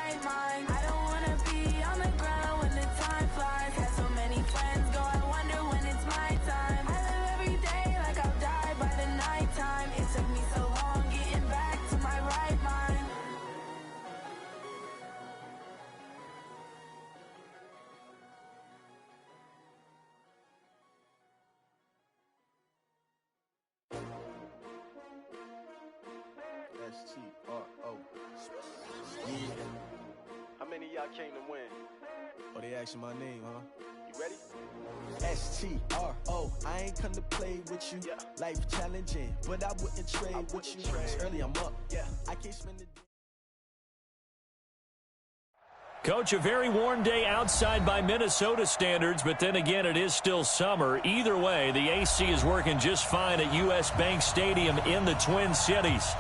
right mind. I don't wanna be on the ground when the time flies. Had so many friends go, I wonder when it's my time. I live every day like I'll die by the nighttime. It took me so long getting back to my right mind. STRO. Yeah. How many of y'all came to win? Oh, they asking my name, huh? You ready? STRO. I ain't come to play with you. Yeah. Life challenging, but I wouldn't trade with you. It's early, I'm up. Yeah. I can't spend the day. Coach, a very warm day outside by Minnesota standards, but then again, it is still summer. Either way, the AC is working just fine at U.S. Bank Stadium in the Twin Cities.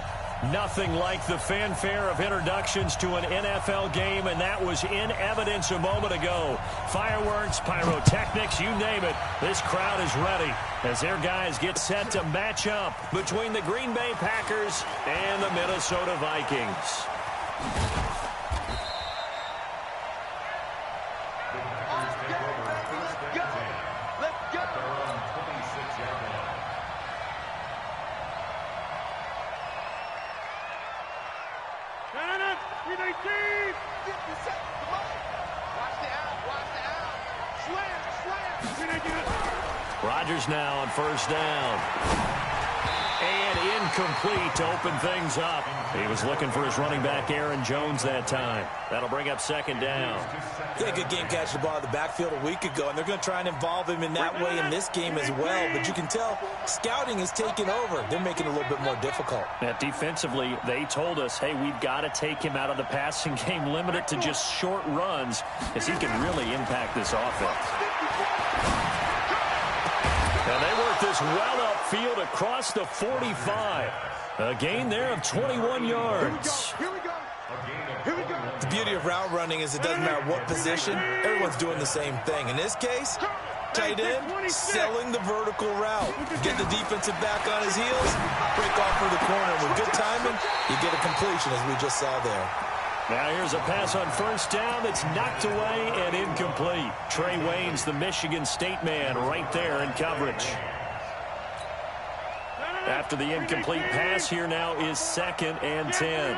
Nothing like the fanfare of introductions to an NFL game, and that was in evidence a moment ago. Fireworks, pyrotechnics, you name it. This crowd is ready as their guys get set to match up between the Green Bay Packers and the Minnesota Vikings. Rodgers now on first down. And incomplete to open things up. He was looking for his running back, Aaron Jones, that time. That'll bring up second down. Yeah, good game catching the ball in the backfield a week ago, and they're going to try and involve him in that way in this game as well. But you can tell scouting is taking over. They're making it a little bit more difficult. Now, defensively, they told us, hey, we've got to take him out of the passing game, limit it to just short runs, as he can really impact this offense. And they work this well upfield across the 45. A gain there of 21 yards. Here we go. The beauty of route running is it doesn't matter what position, everyone's doing the same thing. In this case, tight end, selling the vertical route. Get the defensive back on his heels, break off for the corner. With good timing, you get a completion, as we just saw there. Now here's a pass on first down that's knocked away and incomplete. Trey Waynes, the Michigan State man, right there in coverage. After the incomplete pass, here now is 2nd and 10.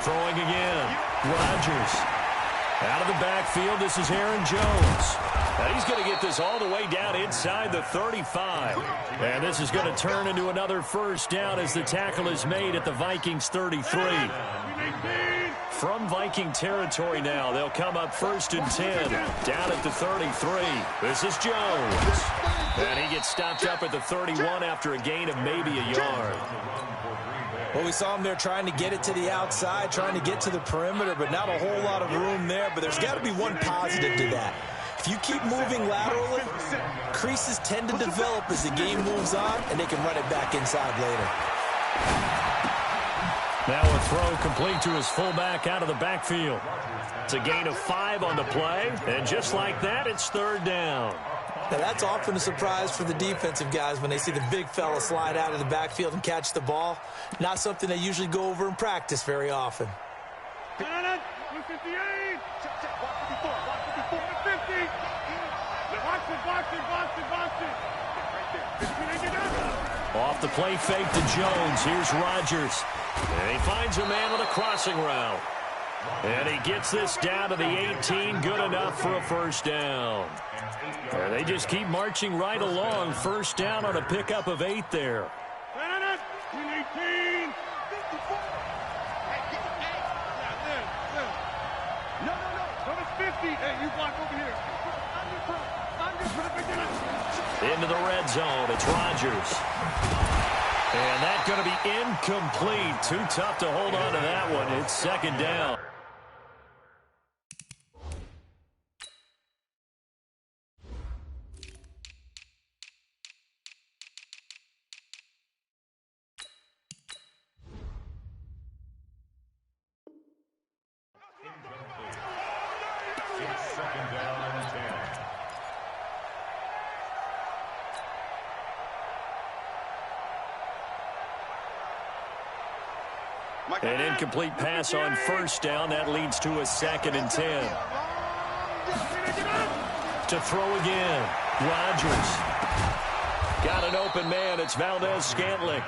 Throwing again. Rodgers. Out of the backfield, this is Aaron Jones. Now he's going to get this all the way down inside the 35. And this is going to turn into another first down as the tackle is made at the Vikings 33. From Viking territory now, they'll come up 1st and 10, down at the 33. This is Jones. And he gets stopped up at the 31 after a gain of maybe a yard. Well, we saw him there trying to get it to the outside, trying to get to the perimeter, but not a whole lot of room there. But there's got to be one positive to that. If you keep moving laterally, creases tend to develop as the game moves on, and they can run it back inside later. Now a throw complete to his fullback out of the backfield. It's a gain of 5 on the play, and just like that, it's 3rd down. Now, that's often a surprise for the defensive guys when they see the big fella slide out of the backfield and catch the ball. Not something they usually go over in practice very often. Off the play fake to Jones. Here's Rodgers. And he finds a man with a crossing route. And he gets this down to the 18. Good enough for a first down. And they just keep marching right along. First down on a pickup of 8 there. Into the red zone. It's Rodgers. And that's going to be incomplete. Too tough to hold on to that one. It's 2nd down. An incomplete pass on first down. That leads to a 2nd and 10. To throw again. Rodgers. Got an open man. It's Valdez-Scantling.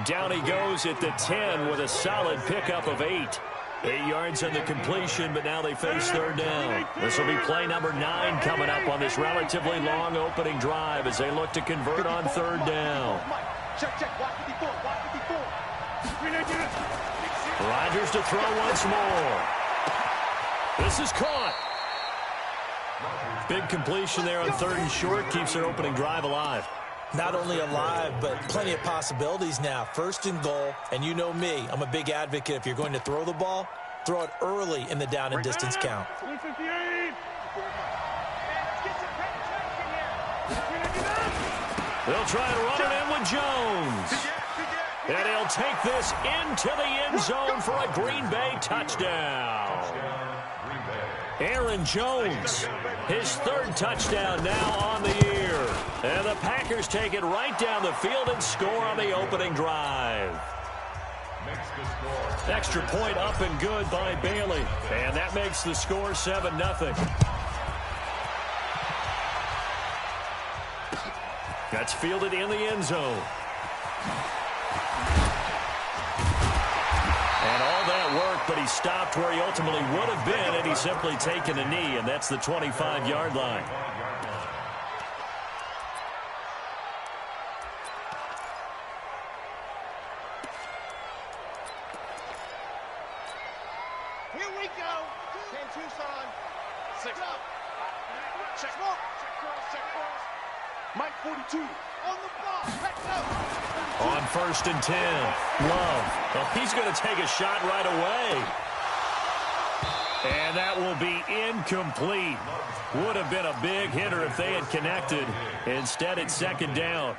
Down he goes at the 10 with a solid pickup of 8. 8 yards on the completion, but now they face 3rd down. This will be play number 9 coming up on this relatively long opening drive as they look to convert on 3rd down. Rodgers to throw once more. This is caught. Big completion there on 3rd and short. Keeps their opening drive alive. Not only alive, but plenty of possibilities now. 1st and goal, and you know me. I'm a big advocate. If you're going to throw the ball, throw it early in the down and distance count. They'll try to run it in with Jones. And he'll take this into the end zone for a Green Bay touchdown. Aaron Jones, his 3rd touchdown now on the year. And the Packers take it right down the field and score on the opening drive. Extra point up and good by Bailey. And that makes the score 7-0. That's fielded in the end zone. And all that work, but he stopped where he ultimately would have been had he simply taken a knee, and that's the 25-yard line. Here we go. 10 Tucson. 6 up. Check smoke. Check cross. Mike 42 on the ball. Let's go. On 1st and 10, Love. Well, he's going to take a shot right away. And that will be incomplete. Would have been a big hitter if they had connected. Instead, it's 2nd down.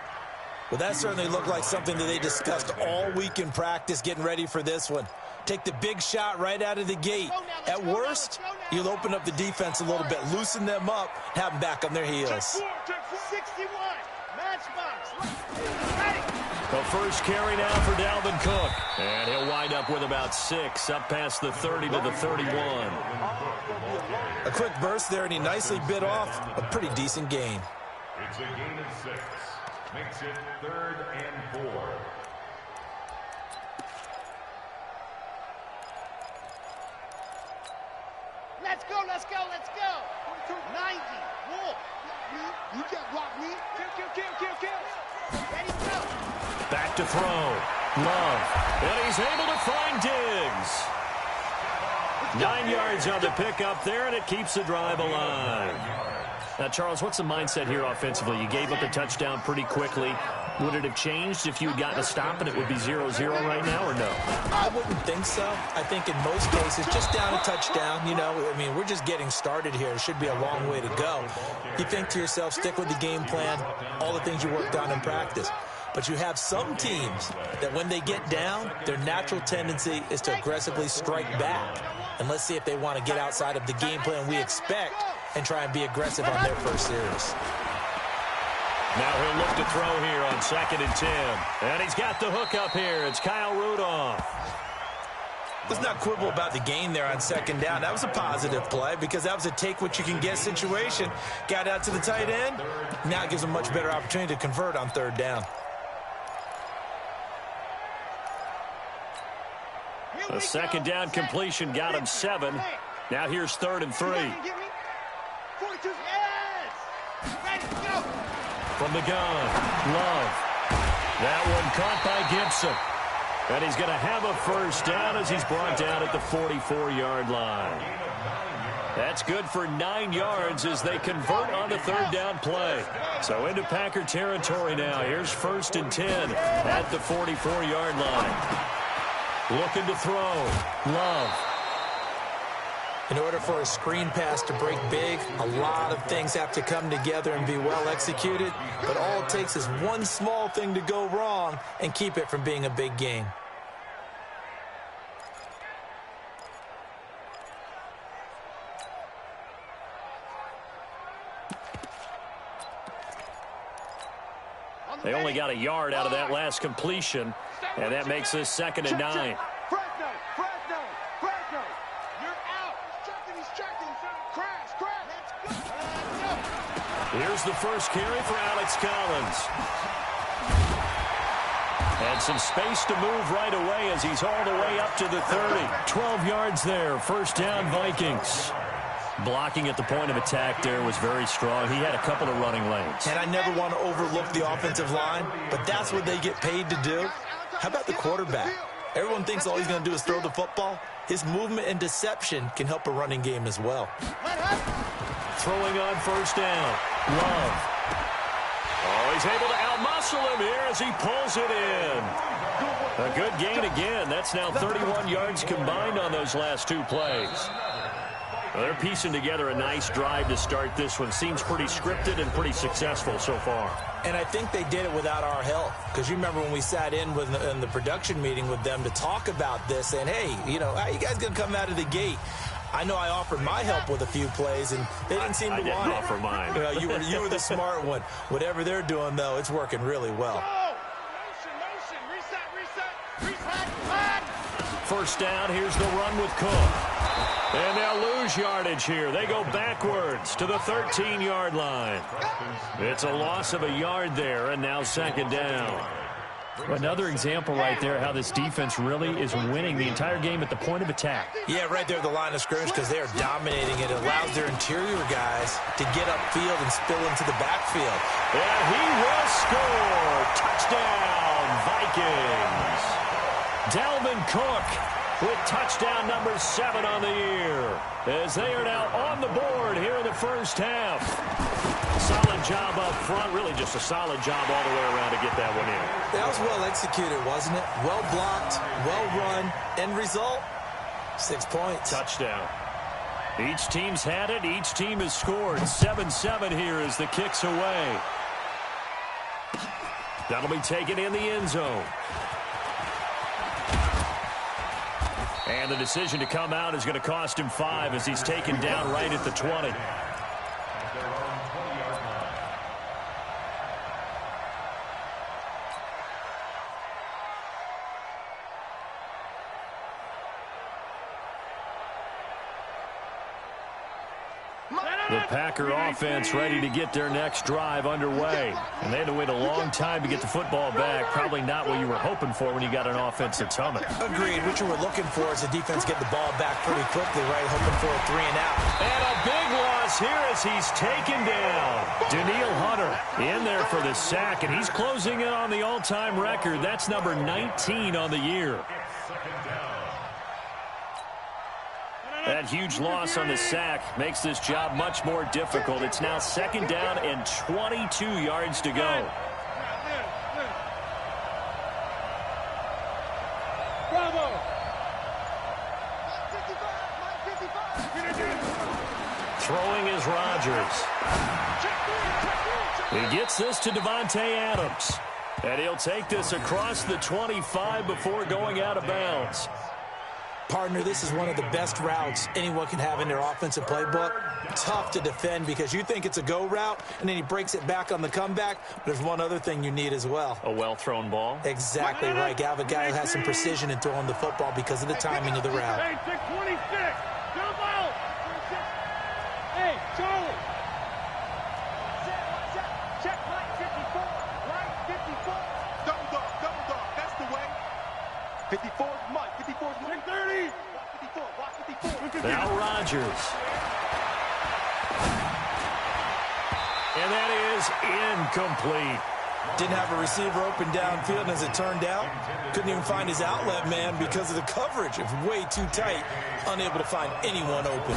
Well, that certainly looked like something that they discussed all week in practice getting ready for this one. Take the big shot right out of the gate. At worst, you'll open up the defense a little bit, loosen them up, have them back on their heels. 61. Matchbox. The first carry now for Dalvin Cook. And he'll wind up with about 6, up past the 30 to the 31. A quick burst there, and he nicely bit off a pretty decent gain. It's a gain of 6. Makes it 3rd and 4. Let's go. 90. Wolf. You can't block me. Kill. Ready, go. Back to throw. Love. And he's able to find Diggs. 9 yards on the pickup there, and it keeps the drive alive. Now, Charles, what's the mindset here offensively? You gave up a touchdown pretty quickly. Would it have changed if you had gotten a stop and it would be 0-0 right now, or no? I wouldn't think so. I think in most cases, just down a touchdown, we're just getting started here. It should be a long way to go. You think to yourself, stick with the game plan, all the things you worked on in practice. But you have some teams that when they get down, their natural tendency is to aggressively strike back. And let's see if they want to get outside of the game plan we expect and try and be aggressive on their first series. Now he'll look to throw here on 2nd and 10. And he's got the hook up here. It's Kyle Rudolph. Let's not quibble about the gain there on 2nd down. That was a positive play because that was a take-what-you-can-get situation. Got out to the tight end. Now it gives them a much better opportunity to convert on 3rd down. A 2nd down completion got him 7. Now here's 3rd and 3. 42. Yes. Ready to go. From the gun, Love. That one caught by Gibson. And he's going to have a first down as he's brought down at the 44-yard line. That's good for 9 yards as they convert on the 3rd down play. So into Packer territory now. Here's 1st and 10 at the 44-yard line. Looking to throw. Love. In order for a screen pass to break big, a lot of things have to come together and be well executed. But all it takes is one small thing to go wrong and keep it from being a big game. They only got a yard out of that last completion, and that makes this 2nd and 9. Here's the first carry for Alex Collins. And some space to move right away as he's all the way up to the 30. 12 yards there. First down, Vikings. Blocking at the point of attack there was very strong. He had a couple of running lanes. And I never want to overlook the offensive line, but that's what they get paid to do. How about the quarterback? Everyone thinks all he's going to do is throw the football. His movement and deception can help a running game as well. Throwing on first down. Love. Oh, he's able to outmuscle him here as he pulls it in. A good gain again. That's now 31 yards combined on those last two plays. Well, they're piecing together a nice drive to start this one. Seems pretty scripted and pretty successful so far. And I think they did it without our help. Because you remember when we sat in the production meeting with them to talk about this, and hey, you know, how you guys going to come out of the gate? I know I offered my help with a few plays, and they didn't seem to want it. I didn't offer mine. You know, you were the smart one. Whatever they're doing, though, it's working really well. Motion, reset. First down, here's the run with Cook. And they'll lose yardage here. They go backwards to the 13-yard line. It's a loss of a yard there, and now second down. Another example right there how this defense really is winning the entire game at the point of attack. Yeah, right there at the line of scrimmage because they are dominating it. It allows their interior guys to get upfield and spill into the backfield. And he will score. Touchdown, Vikings. Dalvin Cook with touchdown number 7 on the year as they are now on the board here in the first half. Solid job up front, really just a solid job all the way around to get that one in. That was well executed, wasn't it? Well blocked, well run. End result, 6 points. Touchdown. Each team's had it. Each team has scored. 7-7 here as the kick's away. That'll be taken in the end zone. And the decision to come out is going to cost him 5 as he's taken down right at the 20. The Packer offense ready to get their next drive underway. And they had to wait a long time to get the football back. Probably not what you were hoping for when you got an offense that's humming. Agreed. What you were looking for is the defense get the ball back pretty quickly, right? Hoping for a 3-and-out. And a big loss here as he's taken down. Daniil Hunter in there for the sack, and he's closing in on the all-time record. That's number 19 on the year. That huge loss on the sack makes this job much more difficult. It's now second down and 22 yards to go. Throwing is Rodgers. He gets this to Devontae Adams. And he'll take this across the 25 before going out of bounds. Partner, this is one of the best routes anyone can have in their offensive playbook. Tough to defend because you think it's a go route, and then he breaks it back on the comeback. There's one other thing you need as well. A well-thrown ball? Exactly right. You have a guy who has some precision in throwing the football because of the timing of the route. Hey, 626, jump out. Hey, Charlie. Check right 54, right 54. Double dog, that's the way. 54 is Mike, 54 is Mike. 30. Watch 54. Now Rodgers. And that is incomplete. Didn't have a receiver open downfield, and as it turned out, couldn't even find his outlet man because of the coverage. It was way too tight, unable to find anyone open.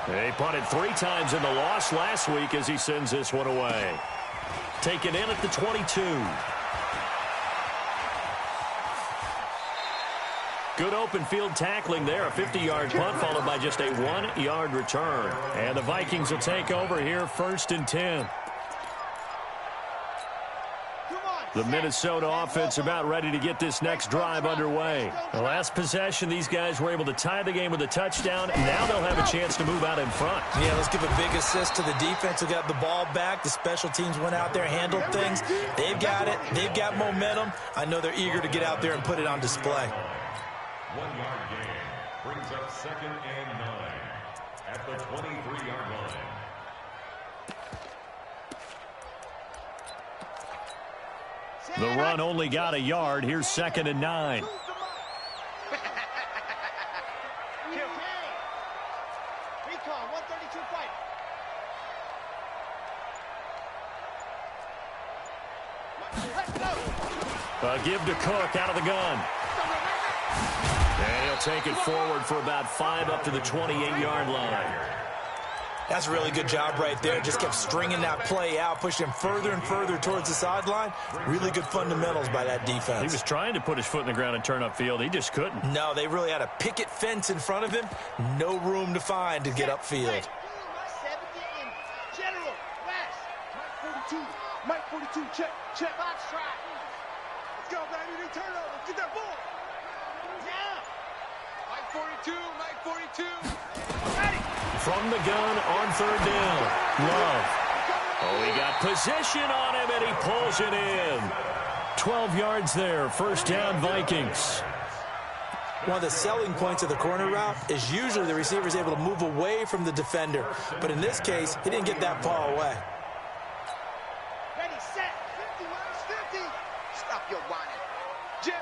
They punted 3 times in the loss last week as he sends this one away. Taken in at the 22. Good open field tackling there. A 50-yard punt followed by just a 1-yard return. And the Vikings will take over here first and 10. The Minnesota offense about ready to get this next drive underway. The last possession, these guys were able to tie the game with a touchdown. Now they'll have a chance to move out in front. Yeah, let's give a big assist to the defense who got the ball back. The special teams went out there, handled things. They've got it. They've got momentum. I know they're eager to get out there and put it on display. 1-yard gain brings up 2nd and 9 at the 23-yard line. The run only got a yard. Here's 2nd and 9. Recon 132 fight. A give to Cook out of the gun. And he'll take it forward for about 5 up to the 28-yard line. That's a really good job right there. Just kept stringing that play out, pushing him further and further towards the sideline. Really good fundamentals by that defense. He was trying to put his foot in the ground and turn upfield. He just couldn't. No, they really had a picket fence in front of him. No room to find to get upfield. General, West. Mike 42, check. Box try. Let's go, baby. New turnover. Get that ball. Now. Mike 42. Ready. From the gun on 3rd down. Love. Oh, he got position on him, and he pulls it in. 12 yards there. 1st down, Vikings. One of the selling points of the corner route is usually the receiver is able to move away from the defender. But in this case, he didn't get that far away. Ready, set. 50 minus 50. Stop your whining. Jim.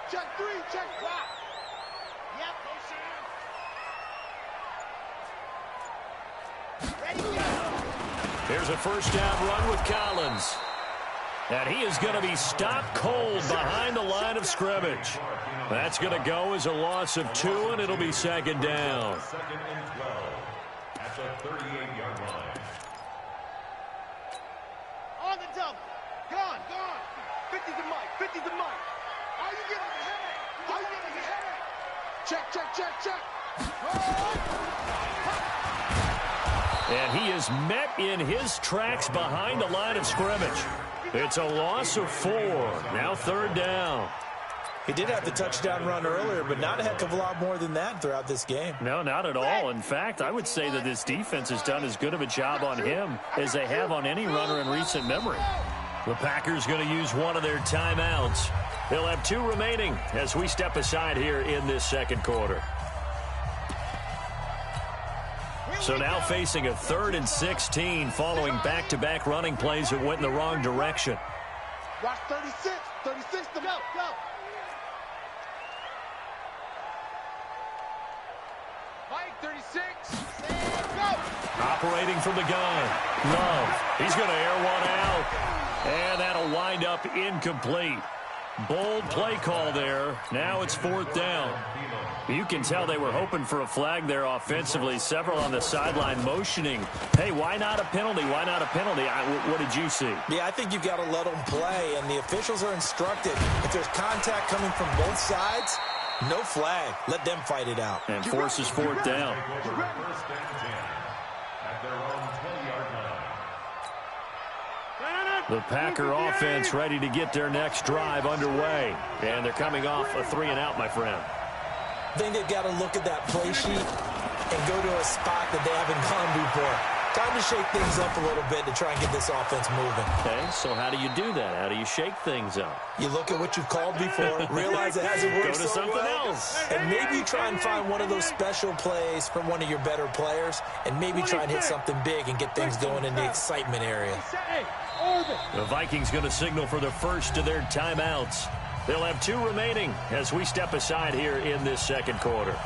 Check 3, check 5. Yep, ready, go. Here's a 1st down run with Collins. And he is going to be stopped cold behind the line of scrimmage. That's going to go as a loss of 2, and it'll be 2nd down. 2nd and 12 at the 38-yard line. On the double. Gone. 50 to Mike. Are you getting the headache? Check. And he is met in his tracks behind the line of scrimmage. It's a loss of 4. Now 3rd down. He did have the touchdown run earlier, but not a heck of a lot more than that throughout this game. No, not at all. In fact, I would say that this defense has done as good of a job on him as they have on any runner in recent memory. The Packers going to use one of their timeouts. They'll have 2 remaining as we step aside here in this 2nd quarter. So now facing a 3rd and 16 following back-to-back running plays that went in the wrong direction. Watch 36 to go. Mike 36. Go. Operating from the gun. Love. He's going to air one out. And that'll wind up incomplete. Bold play call there. Now it's 4th down. You can tell they were hoping for a flag there offensively. Several on the sideline motioning. Hey, why not a penalty? What did you see? Yeah, I think you've got to let them play, and the officials are instructed. If there's contact coming from both sides, no flag. Let them fight it out. And forces 4th down. First and 10 at their own 20-yard line. The Packer offense ready to get their next drive underway. And they're coming off a 3-and-out, my friend. I think they've got to look at that play sheet and go to a spot that they haven't gone before. Time to shake things up a little bit to try and get this offense moving. Okay, so how do you do that? How do you shake things up? You look at what you've called before, realize it hasn't worked Go to so something well, else. and maybe try and find one of those special plays from one of your better players, and maybe try and hit something big and get things going in the excitement area. The Vikings going to signal for the first of their timeouts. They'll have 2 remaining as we step aside here in this 2nd quarter.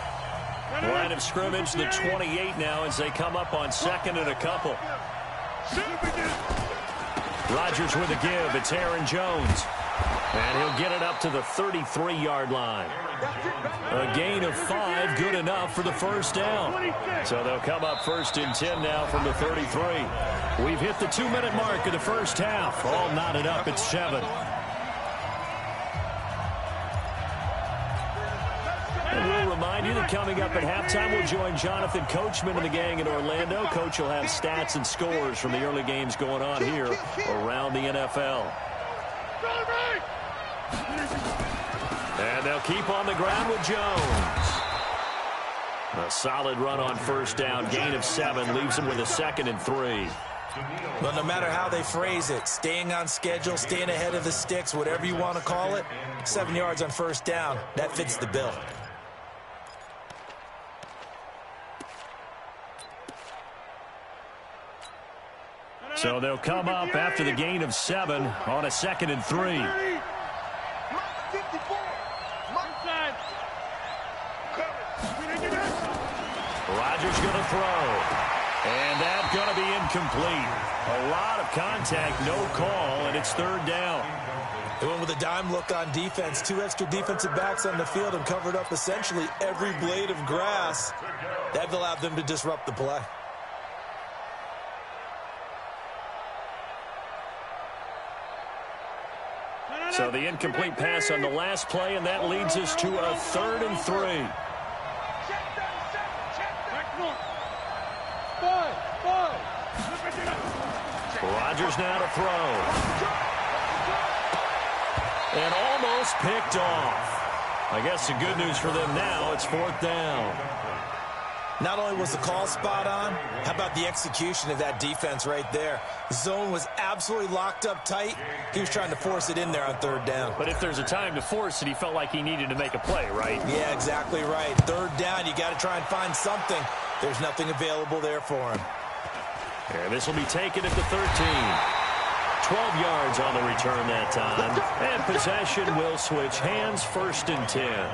Line of scrimmage, the 28 now as they come up on 2nd and a couple. Rodgers with a give. It's Aaron Jones. And he'll get it up to the 33-yard line. A gain of 5, good enough for the 1st down. So they'll come up 1st and 10 now from the 33. We've hit the 2-minute mark of the 1st half. All knotted up at 7. And we'll remind you that coming up at halftime, we'll join Jonathan Coachman and the gang in Orlando. Coach will have stats and scores from the early games going on here around the NFL. And they'll keep on the ground with Jones. A solid run on 1st down. Gain of 7 leaves him with a 2nd and 3. Well, no matter how they phrase it, staying on schedule, staying ahead of the sticks, whatever you want to call it, 7 yards on 1st down, that fits the bill. So they'll come up after the gain of 7 on a 2nd and 3. Rodgers going to throw. And that's going to be incomplete. A lot of contact, no call, and it's 3rd down. They went with a dime look on defense. 2 extra defensive backs on the field and covered up essentially every blade of grass. That allowed them to disrupt the play. So the incomplete pass on the last play, and that leads us to a 3rd and 3. Rodgers now to throw. And almost picked off. I guess the good news for them now, it's 4th down. Not only was the call spot on, how about the execution of that defense right there? The zone was absolutely locked up tight. He was trying to force it in there on 3rd down. But if there's a time to force it, he felt like he needed to make a play, right? Yeah, exactly right. 3rd down, you got to try and find something. There's nothing available there for him. And this will be taken at the 13. 12 yards on the return that time. And possession will switch hands, 1st and 10.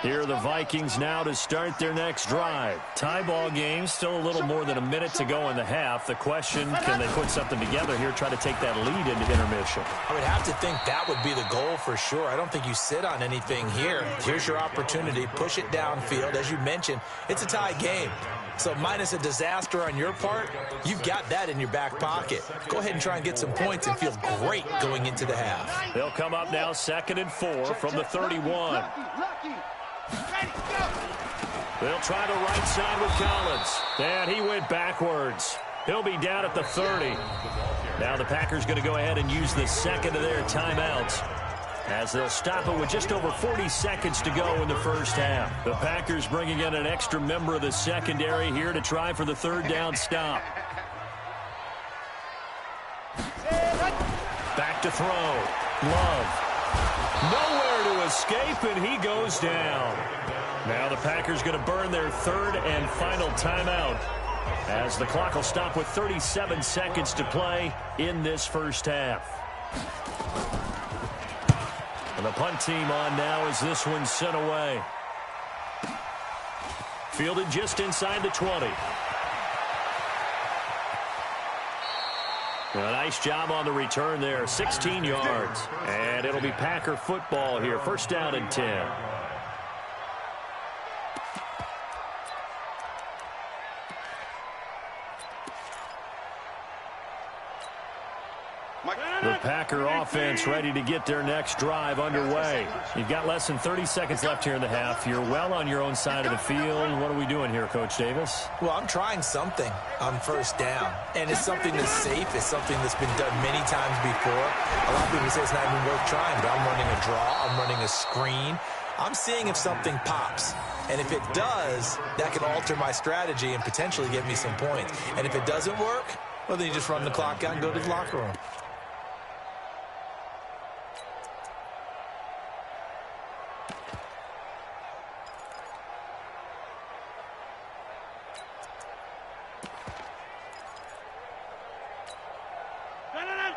Here are the Vikings now to start their next drive. Tie ball game, still a little more than a minute to go in the half. The question, can they put something together here, try to take that lead into intermission? I would have to think that would be the goal for sure. I don't think you sit on anything here. Here's your opportunity. Push it downfield. As you mentioned, it's a tie game. So minus a disaster on your part, you've got that in your back pocket. Go ahead and try and get some points and feel great going into the half. They'll come up now 2nd and 4 from the 31. They'll try the right side with Collins. And he went backwards. He'll be down at the 30. Now the Packers going to go ahead and use the 2nd of their timeouts, as they'll stop it with just over 40 seconds to go in the 1st half. The Packers bringing in an extra member of the secondary here to try for the 3rd down stop. Back to throw. Love. Nowhere to escape, and he goes down. Now the Packers going to burn their 3rd and final timeout, as the clock will stop with 37 seconds to play in this 1st half. And the punt team on now as this one's sent away. Fielded just inside the 20. A nice job on the return there, 16 yards. And it'll be Packer football here, 1st down and 10. The Packer offense ready to get their next drive underway. You've got less than 30 seconds left here in the half. You're well on your own side of the field. What are we doing here, Coach Davis? Well, I'm trying something on 1st down, and it's something that's safe. It's something that's been done many times before. A lot of people say it's not even worth trying, but I'm running a draw. I'm running a screen. I'm seeing if something pops. And if it does, that can alter my strategy and potentially get me some points. And if it doesn't work, well, then you just run the clock out and go to the locker room.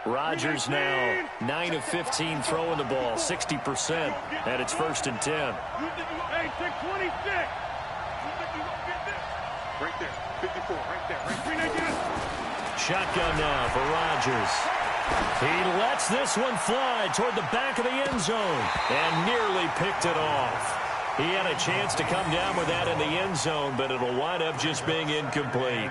Rodgers now 9 of 15 throwing the ball, 60%, and it's 1st and 10. Hey, 626. Right there, 54, right there, right. Shotgun now for Rodgers. He lets this one fly toward the back of the end zone and nearly picked it off. He had a chance to come down with that in the end zone, but it'll wind up just being incomplete.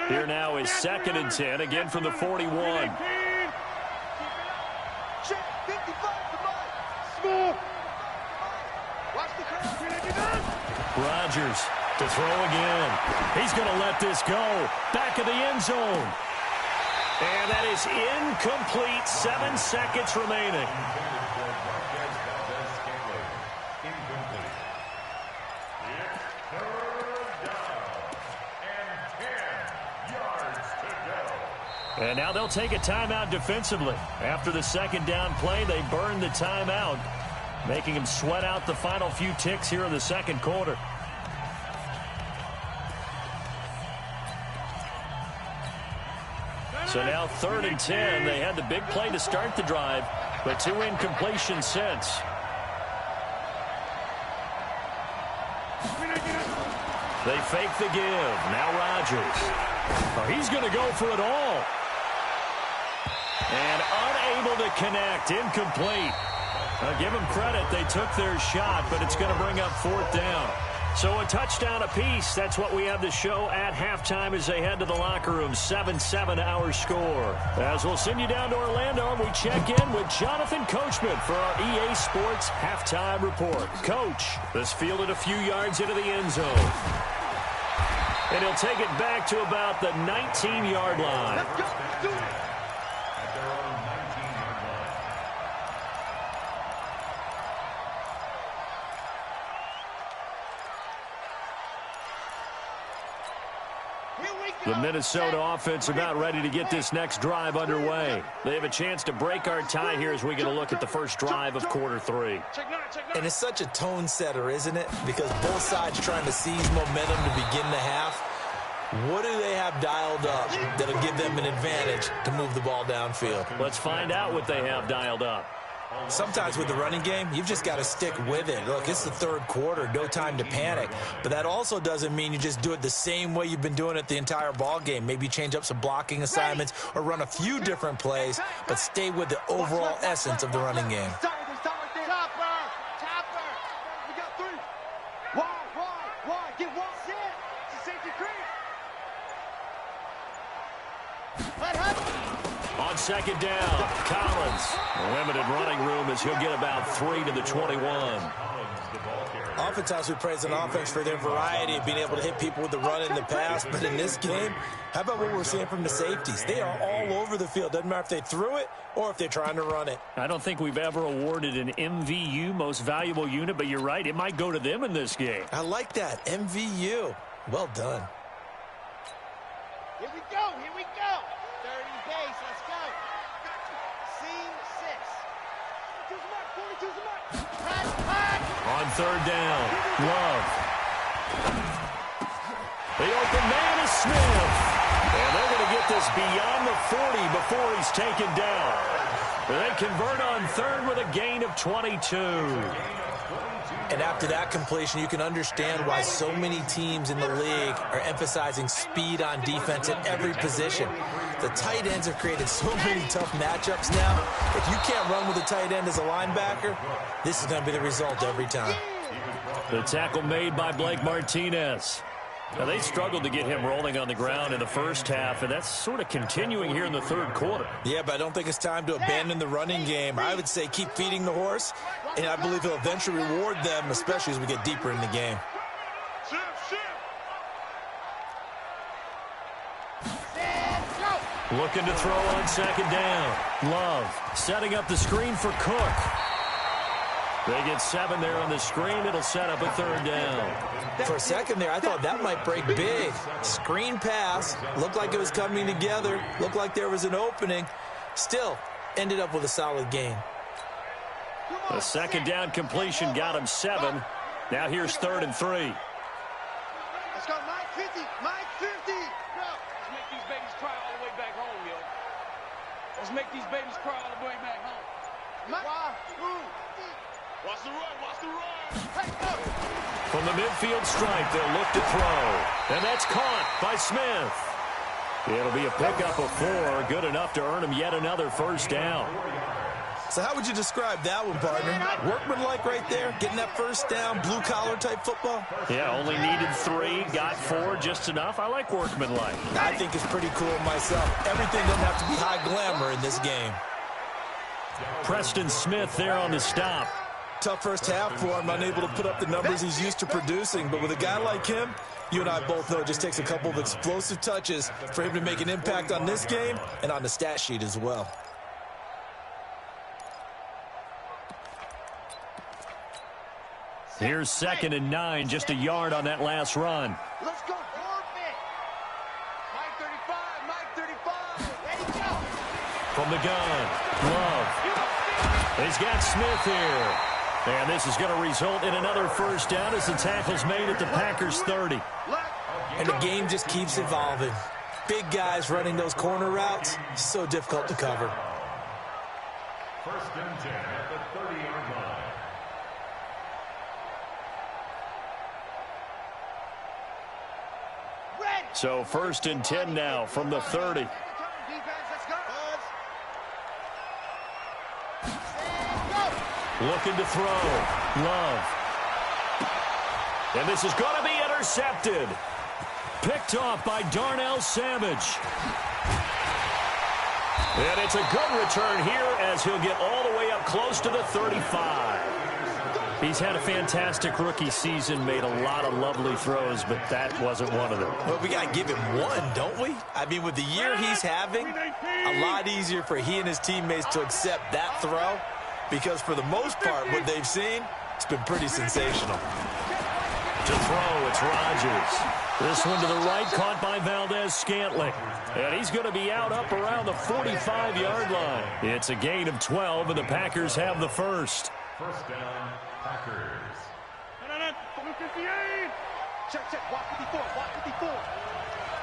Here now is 2nd and 10, again from the 41. Rodgers to throw again. He's going to let this go. Back of the end zone. And that is incomplete. 7 seconds remaining. And now they'll take a timeout defensively. After the second down play, they burn the timeout, making them sweat out the final few ticks here in the second quarter. So now 3rd and 10. They had the big play to start the drive, but 2 incompletions since. They fake the give. Now Rodgers. Oh, he's going to go for it all. And unable to connect. Incomplete. Give them credit. They took their shot, but it's going to bring up 4th down. So a touchdown apiece. That's what we have to show at halftime as they head to the locker room. 7-7 our score. As we'll send you down to Orlando, we check in with Jonathan Coachman for our EA Sports Halftime Report. Coach, this fielded a few yards into the end zone. And he'll take it back to about the 19-yard line. Let's go. Let's do it. At their own 19-yard line. The Minnesota offense about ready to get this next drive underway. They have a chance to break our tie here as we get a look at the first drive of quarter 3. And it's such a tone setter, isn't it? Because both sides trying to seize momentum to begin the half. What do they have dialed up that'll give them an advantage to move the ball downfield? Let's find out what they have dialed up. Sometimes with the running game, you've just got to stick with it. Look, it's the 3rd quarter, no time to panic. But that also doesn't mean you just do it the same way you've been doing it the entire ball game. Maybe change up some blocking assignments or run a few different plays, but stay with the overall essence of the running game. Chopper. We got 3. Wide. Get one. Sit. It's a safety creep. Let happen. On second down, Collins. Limited running room as he'll get about 3 to the 21. Oftentimes we praise an offense for their variety of being able to hit people with the run and the pass, but in this game, how about what we're seeing from the safeties? They are all over the field. Doesn't matter if they threw it or if they're trying to run it. I don't think we've ever awarded an MVU, most valuable unit, but you're right, it might go to them in this game. I like that, MVU. Well done. Here we go. 30 base. Let's go. Seam 6. 42's the mark. On 3rd down, Love. The open man is Smith. And they're going to get this beyond the 40 before he's taken down. They convert on 3rd with a gain of 22. And after that completion, you can understand why so many teams in the league are emphasizing speed on defense at every position. The tight ends have created so many tough matchups now. If you can't run with a tight end as a linebacker, this is going to be the result every time. The tackle made by Blake Martinez. Now, they struggled to get him rolling on the ground in the first half, and that's sort of continuing here in the 3rd quarter. Yeah, but I don't think it's time to abandon the running game. I would say keep feeding the horse, and I believe he'll eventually reward them, especially as we get deeper in the game. Looking to throw on second down. Love setting up the screen for Cook. They get 7 there on the screen. It'll set up a 3rd down. For a second there, I thought that might break big. Screen pass. Looked like it was coming together. Looked like there was an opening. Still, ended up with a solid gain. The second down completion got him 7. Now here's 3rd and 3. Let's go, Mike 50. Mike 50. Go. Let's make these babies cry all the way back home, yo. Let's make these babies cry all the way back home. Mike. Watch the run. Hey, go. From the midfield stripe, they'll look to throw. And that's caught by Smith. It'll be a pickup of 4, good enough to earn him yet another 1st down. So how would you describe that one, partner? Workmanlike right there, getting that 1st down, blue-collar type football? Yeah, only needed 3, got 4, just enough. I like workmanlike. I think it's pretty cool myself. Everything doesn't have to be high glamour in this game. Preston Smith there on the stop. Tough first half for him, unable to put up the numbers he's used to producing. But with a guy like him, You and I both know it just takes a couple of explosive touches for him to make an impact on this game and on the stat sheet as well. Here's 2nd and 9, just a yard on that last run. Let's go. Mike 35, Mike 35. Ready, go. From the gun, Love. He's got Smith here. And this is going to result in another first down as the tackle's made at the Packers' 30. And the game just keeps evolving. Big guys running those corner routes, so difficult to cover. 1st and 10 at the 30-yard line. So 1st and 10 now from the 30. Looking to throw. Love. And this is going to be intercepted. Picked off by Darnell Savage. And it's a good return here as he'll get all the way up close to the 35. He's had a fantastic rookie season, made a lot of lovely throws, but that wasn't one of them. Well, we got to give him one, don't we? I mean, with the year he's having, a lot easier for he and his teammates to accept that throw because for the most part, what they've seen, it's been pretty sensational. To throw, it's Rodgers. This one to the right, caught by Valdez-Scantling. And he's going to be out up around the 45-yard line. It's a gain of 12, and the Packers have the first. 1st down, Packers. Check, check, walk 54, walk 54.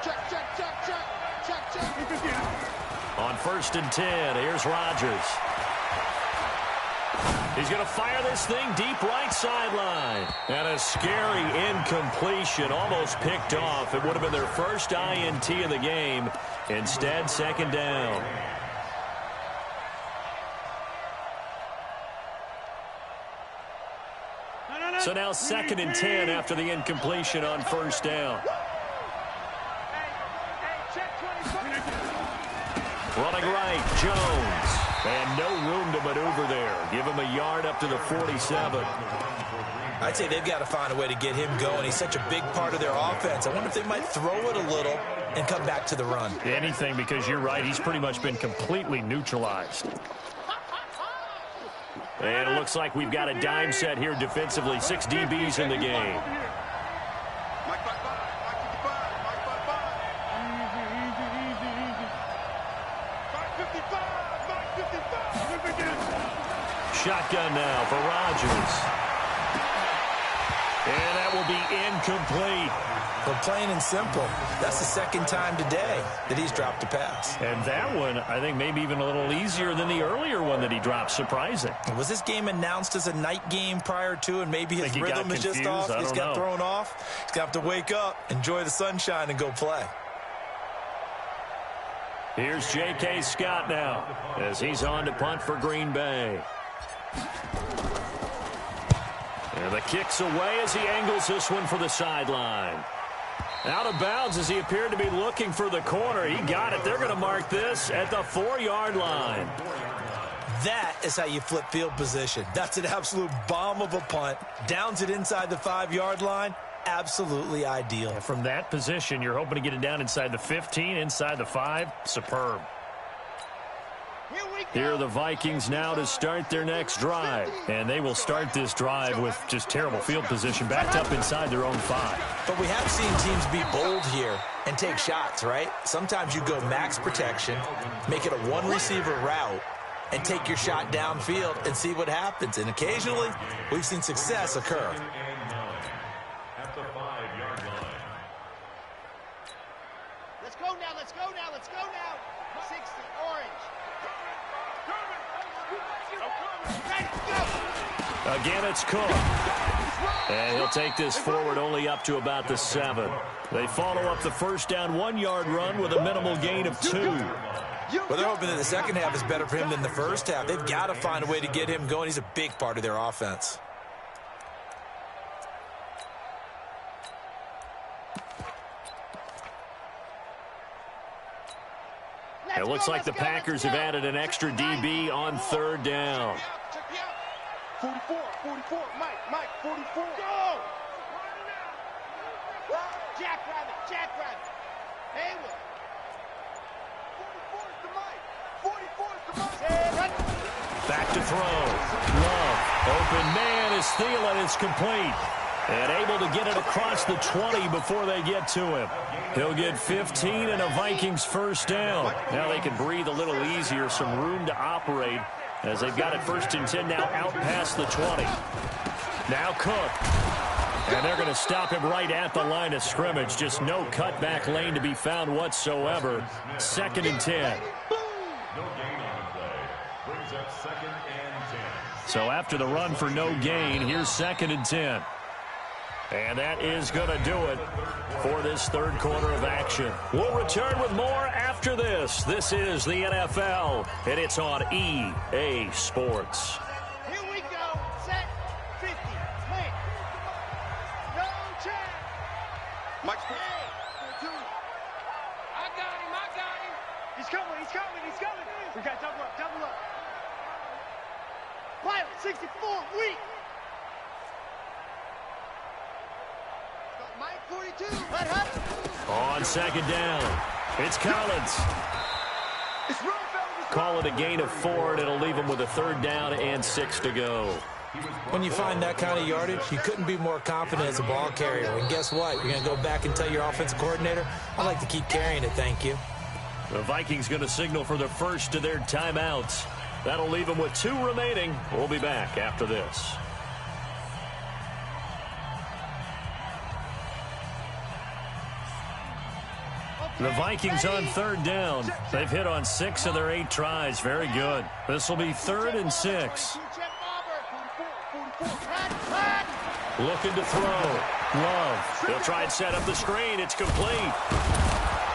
Check, check, check, check, check, check. On 1st and 10, here's Rodgers. He's going to fire this thing deep right sideline. And a scary incompletion, almost picked off. It would have been their first INT of the game. Instead, 2nd down. So now 2nd and 10 after the incompletion on 1st down. Running right, Jones. And no room to maneuver there. Give him a yard up to the 47. I'd say they've got to find a way to get him going. He's such a big part of their offense. I wonder if they might throw it a little and come back to the run. Anything, because you're right. He's pretty much been completely neutralized. And it looks like we've got a dime set here defensively. 6 DBs in the game. Mike 55, Mike 55, Mike 55. Mike 55, Mike 55. Shotgun now for Rodgers. And that will be incomplete. But plain and simple, that's the 2nd time today that he's dropped a pass. And that one, I think, maybe even a little easier than the earlier one that he dropped. Surprising. Was this game announced as a night game prior to, and maybe his rhythm is just off? He's got thrown off. He's going to have to wake up, enjoy the sunshine, and go play. Here's J.K. Scott now as he's on to punt for Green Bay. And the kick's away as he angles this one for the sideline. Out of bounds as he appeared to be looking for the corner. He got it. They're going to mark this at the 4-yard line. That is how you flip field position. That's an absolute bomb of a punt. Downs it inside the 5-yard line. Absolutely ideal. And from that position, you're hoping to get it down inside the 15, inside the 5. Superb. Here are the Vikings now to start their next drive. And they will start this drive with just terrible field position, backed up inside their own 5. But we have seen teams be bold here and take shots, right? Sometimes you go max protection, make it a one-receiver route, and take your shot downfield and see what happens. And occasionally, we've seen success occur. At the 5-yard line. Let's go now, let's go now, let's go now. 60, orange. Again, it's Cook. And he'll take this forward only up to about the 7. They follow up the first down 1-yard run with a minimal gain of 2. Well, they're hoping that the second half is better for him than the first half. They've got to find a way to get him going. He's a big part of their offense. It looks like the Packers have added an extra DB on 3rd down. 44, Mike, 44, go! Jackrabbit, jackrabbit. Haywood. 44's the Mike. 44's the Mike. Back to throw. Love. Open man is Thielen. It's complete. And able to get it across the 20 before they get to him. He'll get 15 and a Vikings first down. Now they can breathe a little easier, some room to operate as they've got it 1st and 10 now out past the 20. Now Cook. And they're going to stop him right at the line of scrimmage. Just no cutback lane to be found whatsoever. 2nd and 10. No gain on the play. Brings up 2nd and 10. So after the run for no gain, here's 2nd and 10. And that is going to do it for this 3rd quarter of action. We'll return with more after this. This is the NFL, and it's on EA Sports. Here we go. Set. 50. Man. No check. Mike's hey. 2. I got him. He's coming. We got double up. Pilot 64, weak. Mike 42. On 2nd down, it's Collins. Call it a gain of 4, and it'll leave him with a 3rd down and 6 to go. When you find that kind of yardage, you couldn't be more confident as a ball carrier. And guess what? You're going to go back and tell your offensive coordinator, I'd like to keep carrying it, thank you. The Vikings going to signal for the first of their timeouts. That'll leave them with 2 remaining. We'll be back after this. The Vikings on 3rd down. They've hit on 6 of their 8 tries. Very good. This will be 3rd and 6. Looking to throw. Love. He'll try and set up the screen. It's complete.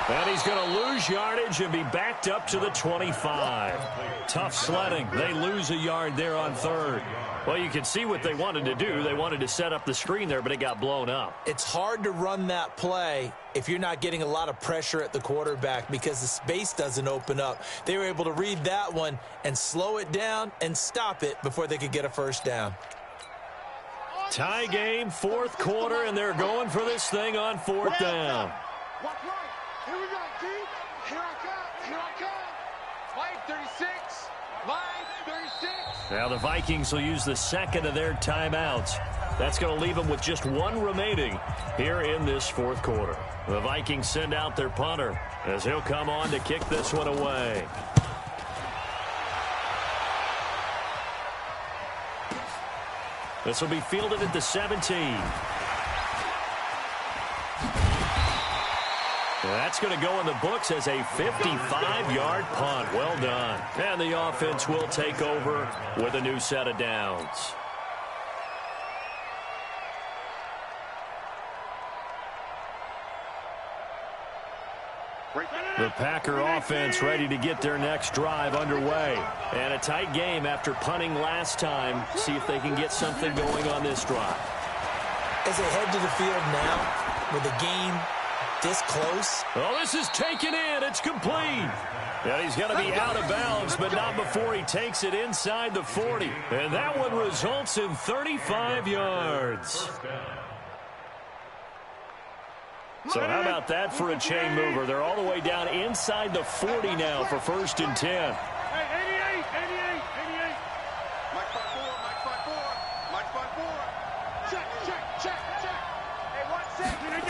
And he's going to lose yardage and be backed up to the 25. Tough sledding. They lose a yard there on 3rd. Well, you can see what they wanted to do. They wanted to set up the screen there, but it got blown up. It's hard to run that play if you're not getting a lot of pressure at the quarterback because the space doesn't open up. They were able to read that one and slow it down and stop it before they could get a 1st down. Tie game, 4th quarter, and they're going for this thing on 4th down. Walk right. Here we go, Keith. Here I come. Mike 36. Mike 36. Now the Vikings will use the 2nd of their timeouts. That's going to leave them with just 1 remaining here in this 4th quarter. The Vikings send out their punter as he'll come on to kick this one away. This will be fielded at the 17. That's going to go in the books as a 55-yard punt. Well done. And the offense will take over with a new set of downs. The Packer offense ready to get their next drive underway. And a tight game after punting last time. See if they can get something going on this drive. As they head to the field now with the game this close. Oh, this is taken in. It's complete. And he's going to be out of bounds, but not before he takes it inside the 40. And that one results in 35 yards. So how about that for a chain mover? They're all the way down inside the 40 now for 1st and 10. Hey, 88. Mike 5-4. Mike 5-4. Check. Hey, 1 second.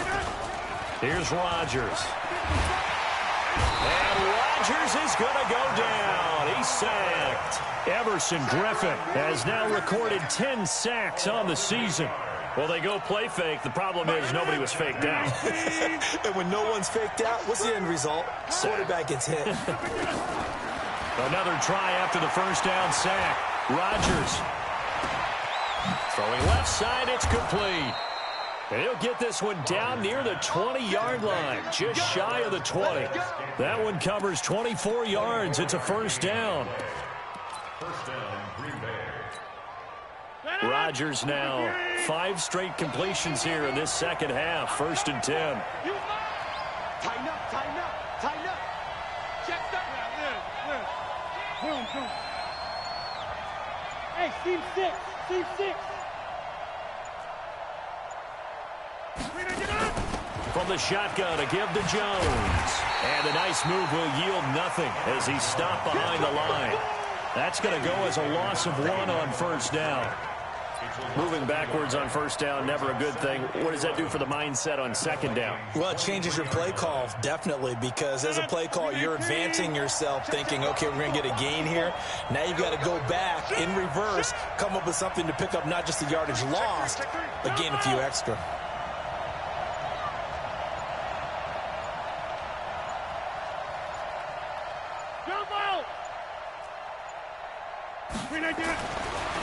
Here's Rodgers. And Rodgers is going to go down. He's sacked. Everson Griffin has now recorded 10 sacks on the season. Well, they go play fake. The problem is nobody was faked out. And when no one's faked out, what's the end result? Quarterback gets hit. Another try after the 1st down sack. Rodgers throwing left side. It's complete. And he'll get this one down near the 20-yard line, just shy of the 20. That one covers 24 yards. It's a 1st down. 1st down, Green Bay. Rodgers now 5 straight completions here in this 2nd half. 1st and 10. Tighten up. Check that. Boom. Hey, Steve 6. from the shotgun to give to Jones. And a nice move will yield nothing as he's stopped behind the line. That's going to go as a loss of 1 on first down. Moving backwards on first down, never a good thing. What does that do for the mindset on second down? Well, it changes your play call, definitely, because as a play call, you're advancing yourself thinking, okay, we're going to get a gain here. Now you've got to go back in reverse, come up with something to pick up not just the yardage lost, but gain a few extra.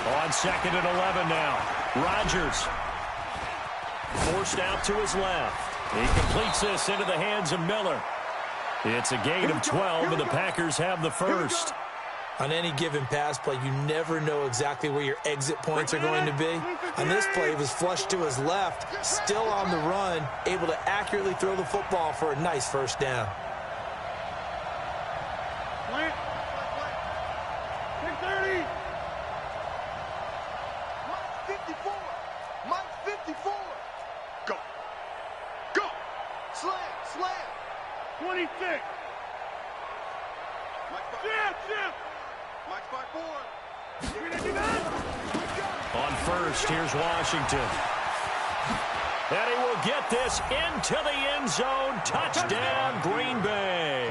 On 2nd and 11 now. Rodgers forced out to his left. He completes this into the hands of Miller. It's a gain of 12, and the Packers have the first. On any given pass play, you never know exactly where your exit points are going to be. On this play, it was flushed to his left, still on the run, able to accurately throw the football for a nice first down. On first, here's Washington. And he will get this into the end zone. Touchdown, Green Bay.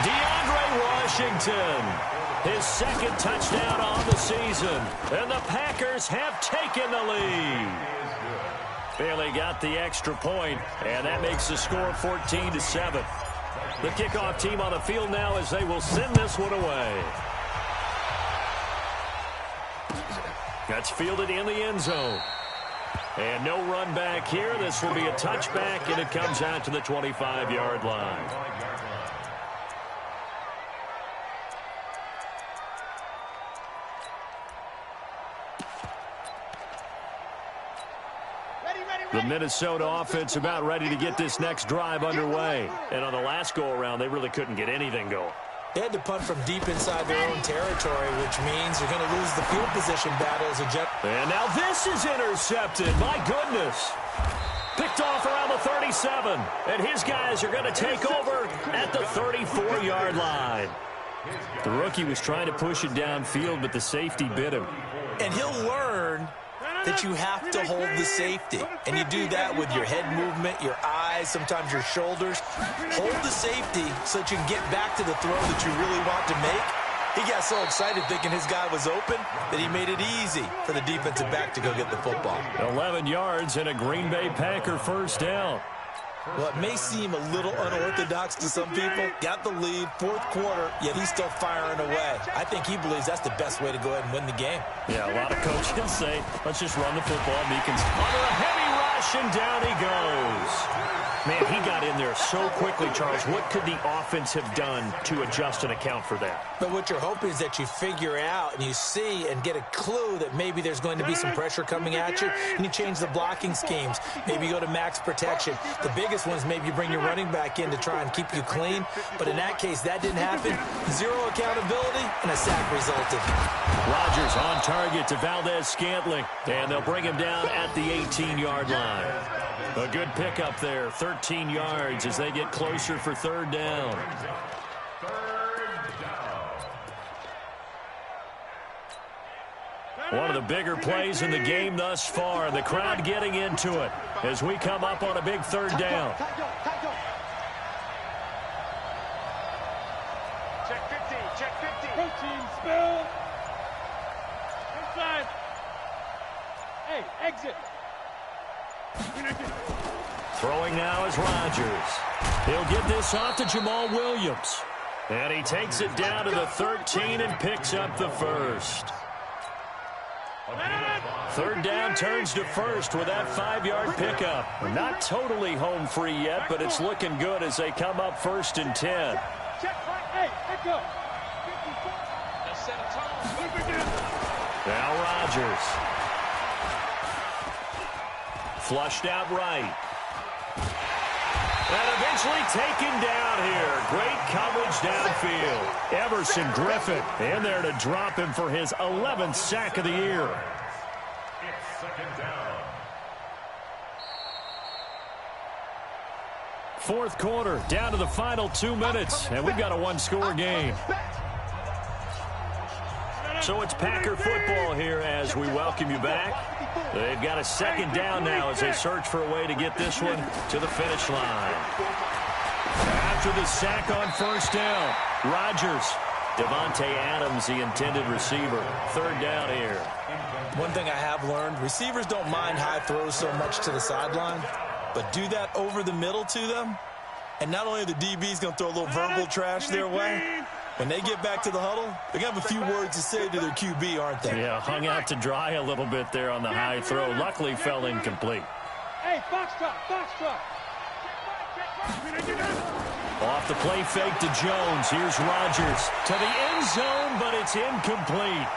DeAndre Washington, his second touchdown on the season. And the Packers have taken the lead. Bailey got the extra point, and that makes the score 14-7. The kickoff team on the field now as they will send this one away. That's fielded in the end zone. And no run back here. This will be a touchback, and it comes out to the 25-yard line. The Minnesota offense about ready to get this next drive underway. And on the last go-around, they really couldn't get anything going. They had to punt from deep inside their own territory, which means you're going to lose the field position battle as a jet. And now this is intercepted. My goodness. Picked off around the 37. And his guys are going to take over at the 34-yard line. The rookie was trying to push it downfield, but the safety bit him. And he'll learn that you have to hold the safety. And you do that with your head movement, your eyes, sometimes your shoulders. Hold the safety so that you can get back to the throw that you really want to make. He got so excited thinking his guy was open that he made it easy for the defensive back to go get the football. 11 yards and a Green Bay Packer first down. Well, it may seem a little unorthodox to some people. Got the lead, fourth quarter, yet he's still firing away. I think he believes that's the best way to go ahead and win the game. Yeah, a lot of coaches say, let's just run the football. Meekins under a heavy rush, and down he goes. Man, he got in there so quickly, Charles. What could the offense have done to adjust and account for that? But what you're hoping is that you figure out and you see and get a clue that maybe there's going to be some pressure coming at you, and you change the blocking schemes. Maybe you go to max protection. The biggest one is maybe you bring your running back in to try and keep you clean. But in that case, that didn't happen. Zero accountability, and a sack resulted. Rodgers on target to Valdez-Scantling, and they'll bring him down at the 18-yard line. A good pickup there, 13 yards as they get closer for third down. One of the bigger plays in the game thus far. The crowd getting into it as we come up on a big third down. Check 15, check 15. 15, spill. Inside. Hey, exit. Throwing now is Rodgers. He'll get this off to Jamal Williams. And he takes it down to the 13 and picks up the first. Third down turns to first with that 5-yard pickup. Not totally home free yet, but it's looking good as they come up 1st and 10. Now Rodgers. Flushed out right. And eventually taken down here. Great coverage downfield. Everson Griffin in there to drop him for his 11th sack of the year. It's second down. Fourth quarter, down to the final 2 minutes, and we've got a one-score game. So it's Packer football here as we welcome you back. They've got a second down now as they search for a way to get this one to the finish line. After the sack on first down, Rodgers. Devontae Adams, the intended receiver. Third down here. One thing I have learned, receivers don't mind high throws so much to the sideline, but do that over the middle to them, and not only are the DBs going to throw a little verbal trash their way, when they get back to the huddle, they're going to have a few words to say to their QB, aren't they? Yeah, hung out to dry a little bit there on the high throw. Luckily fell incomplete. Hey, foxtrot, foxtrot. Off the play fake to Jones. Here's Rodgers to the end zone, but it's incomplete.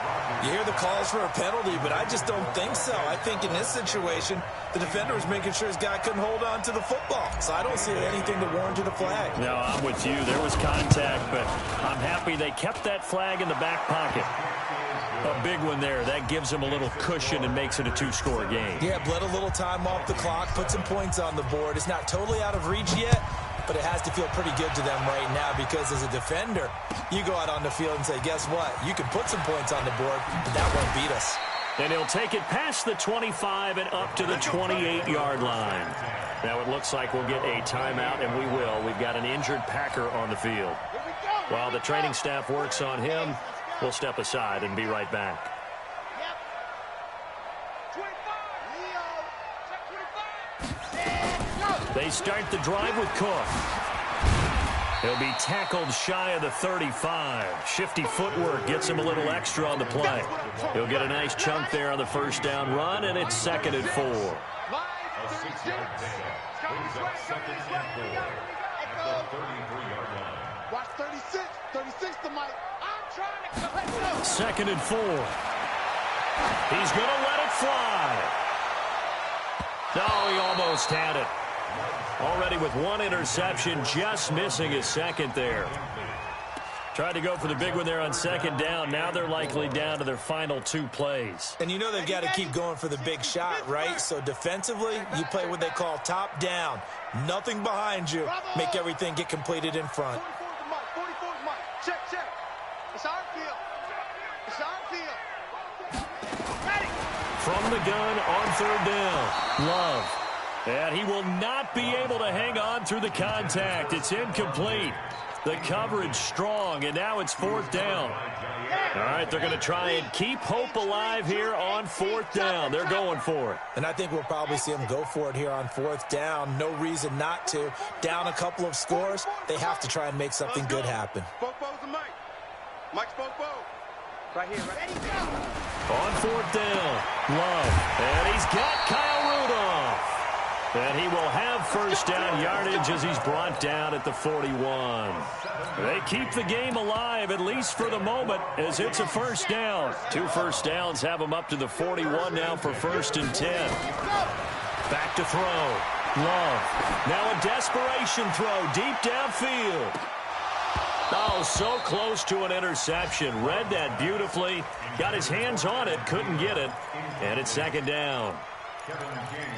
You hear the calls for a penalty, but I just don't think so. I think in this situation, the defender was making sure his guy couldn't hold on to the football. So I don't see anything to warrant a flag. No, I'm with you. There was contact, but I'm happy they kept that flag in the back pocket. A big one there. That gives them a little cushion and makes it a two-score game. Yeah, bled a little time off the clock, put some points on the board. It's not totally out of reach yet, but it has to feel pretty good to them right now because as a defender, you go out on the field and say, guess what? You can put some points on the board, but that won't beat us. And he'll take it past the 25 and up to the 28-yard line. Now it looks like we'll get a timeout, and we will. We've got an injured Packer on the field. While the training staff works on him, we'll step aside and be right back. They start the drive with Cook. He'll be tackled shy of the 35. Shifty footwork gets him a little extra on the play. He'll get a nice chunk there on the first down run, and it's 2nd and 4. A 6-yard pickup brings up 2nd and 4 at the 33-yard line. Watch 36. 36 to Mike. I'm trying to go. 2nd and 4. He's going to let it fly. No, he almost had it. Already with one interception, just missing his second there. Tried to go for the big one there on second down. Now they're likely down to their final 2 plays. And you know they've got to keep going for the big shot, right? So defensively, you play what they call top down. Nothing behind you. Make everything get completed in front. 44 to Mike. 44 to Mike. Check, check. It's our field. It's our field. Ready. From the gun on third down, Love. And he will not be able to hang on through the contact. It's incomplete. The coverage strong, and now it's 4th down. All right, they're going to try and keep hope alive here on 4th down. They're going for it. And I think we'll probably see them go for it here on 4th down. No reason not to. Down a couple of scores, they have to try and make something good happen. Bobo's to Mike. Mike's Bobo. Right here, right here. On 4th down, Love. And he's got Kyle Rudolph. And he will have first down yardage as he's brought down at the 41. They keep the game alive, at least for the moment, as it's a first down. 2 first downs have them up to the 41 now for 1st and 10. Back to throw. Love. Now a desperation throw deep downfield. Oh, so close to an interception. Read that beautifully. Got his hands on it, couldn't get it. And it's 2nd down.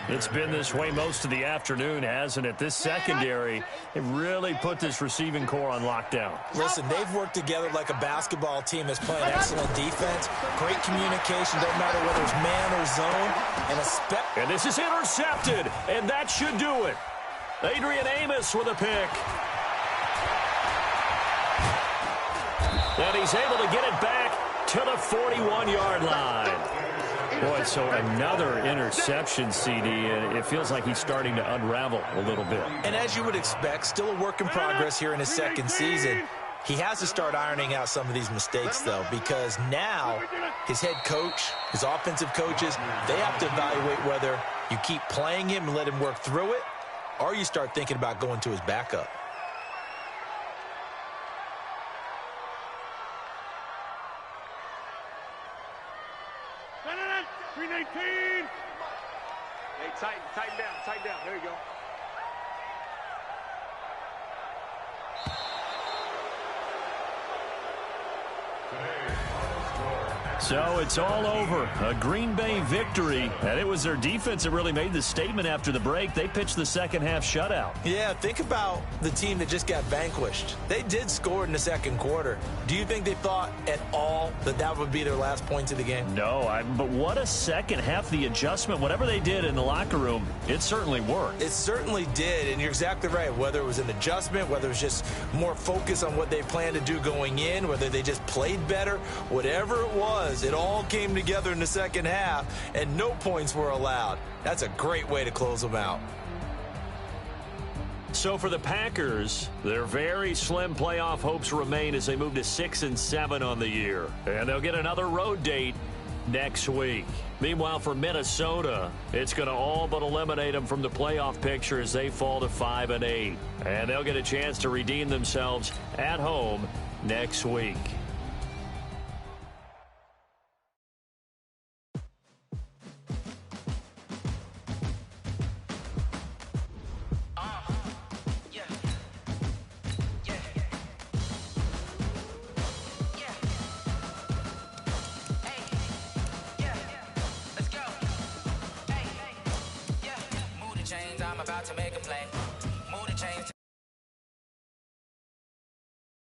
It's been this way most of the afternoon, hasn't it? This secondary, it really put this receiving core on lockdown. Listen, they've worked together like a basketball team that's playing excellent defense. Great communication, don't matter whether it's man or zone. And this is intercepted, and that should do it. Adrian Amos with a pick. And he's able to get it back to the 41-yard line. Boy, so another interception, CD. It feels like he's starting to unravel a little bit. And as you would expect, still a work in progress here in his 2nd season. He has to start ironing out some of these mistakes, though, because now his head coach, his offensive coaches, they have to evaluate whether you keep playing him and let him work through it, or you start thinking about going to his backup. Hey, tighten down. There you go. Today's final score, So it's all over. A Green Bay victory, and it was their defense that really made the statement after the break. They pitched the second-half shutout. Yeah, think about the team that just got vanquished. They did score in the second quarter. Do you think they thought at all that that would be their last points of the game? No, but what a second half. The adjustment, whatever they did in the locker room, it certainly worked. It certainly did, and you're exactly right. Whether it was an adjustment, whether it was just more focus on what they planned to do going in, whether they just played better, whatever it was, it all came together in the second half, and no points were allowed. That's a great way to close them out. So for the Packers, their very slim playoff hopes remain as they move to 6-7 on the year. And they'll get another road date next week. Meanwhile, for Minnesota, it's going to all but eliminate them from the playoff picture as they fall to 5-8. And they'll get a chance to redeem themselves at home next week.